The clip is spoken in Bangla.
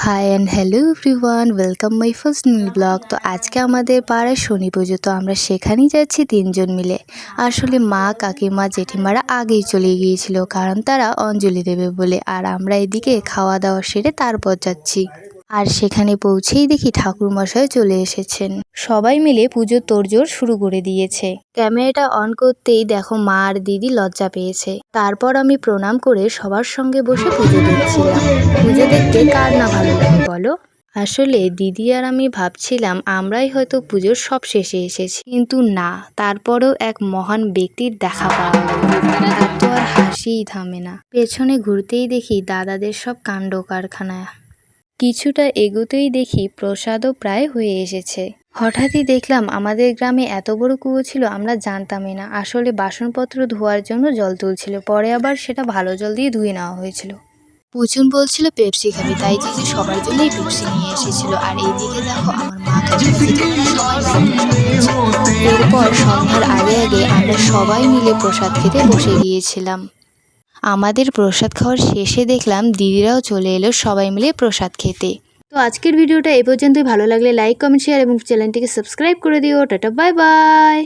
High and hello everyone, welcome my first new blog. তো আজকে আমাদের পাড়ায় শনি পুজো, তো আমরা সেখানেই যাচ্ছি তিনজন মিলে। আসলে মা, কাকিমা, জেঠিমারা আগেই চলে গিয়েছিল কারণ তারা অঞ্জলি দেবে বলে, আর আমরা এদিকে খাওয়া দাওয়া সেরে তারপর যাচ্ছি। আর সেখানে পৌঁছেই দেখি ঠাকুরমশাই চলে এসেছেন। সবাই মিলে পুজোর তোড়জোড় শুরু করে দিয়েছে। ক্যামেরাটা অন করতেই দেখো মা আর দিদি লজ্জা পেয়েছে। তারপর আমি প্রণাম করে সবার সঙ্গে বসে পুজো দেখছিলাম। পুজো দেখতে কার না ভালো লাগে বলো? আসলে দিদি আর আমি ভাবছিলাম আমরাই হয়তো পুজোর সব শেষে এসেছি, কিন্তু না, তারপরেও এক মহান ব্যক্তির দেখা পাওয়া গেল। তার তো আর হাসিই থামে না। পেছনে ঘুরতেই দেখি দাদাদের সব কাণ্ড কারখানা। কিছুটা এগোতেই দেখি প্রসাদও প্রায় হয়ে এসেছে। হঠাৎই দেখলাম আমাদের গ্রামে এত বড় কুয়ো ছিল, আমরা জানতামই না। আসলে বাসনপত্র ধোয়ার জন্য জল তুলছিল, পরে আবার সেটা ভালো জল দিয়ে ধুয়ে নেওয়া হয়েছিল। পুচুন বলছিল পেপসি খাবি, তাই দিদি সবার জন্যই পেপসি নিয়ে এসেছিল। আর এইদিকে দেখো আমার মা কাকিমা সবাই মিলে প্রসাদ খাচ্ছে। এরপর সন্ধ্যার আগে আগে আমরা সবাই মিলে প্রসাদ খেতে বসে গিয়েছিলাম। আমাদের প্রসাদ খাওয়ার শেষে দেখলাম দিদিরাও চলে এলো সবাই মিলে প্রসাদ খেতে। তো আজকের ভিডিওটা এ পর্যন্তই। ভালো লাগলে লাইক, কমেন্ট, শেয়ার এবং চ্যানেলটিকে সাবস্ক্রাইব করে দিও। Tata, bye bye.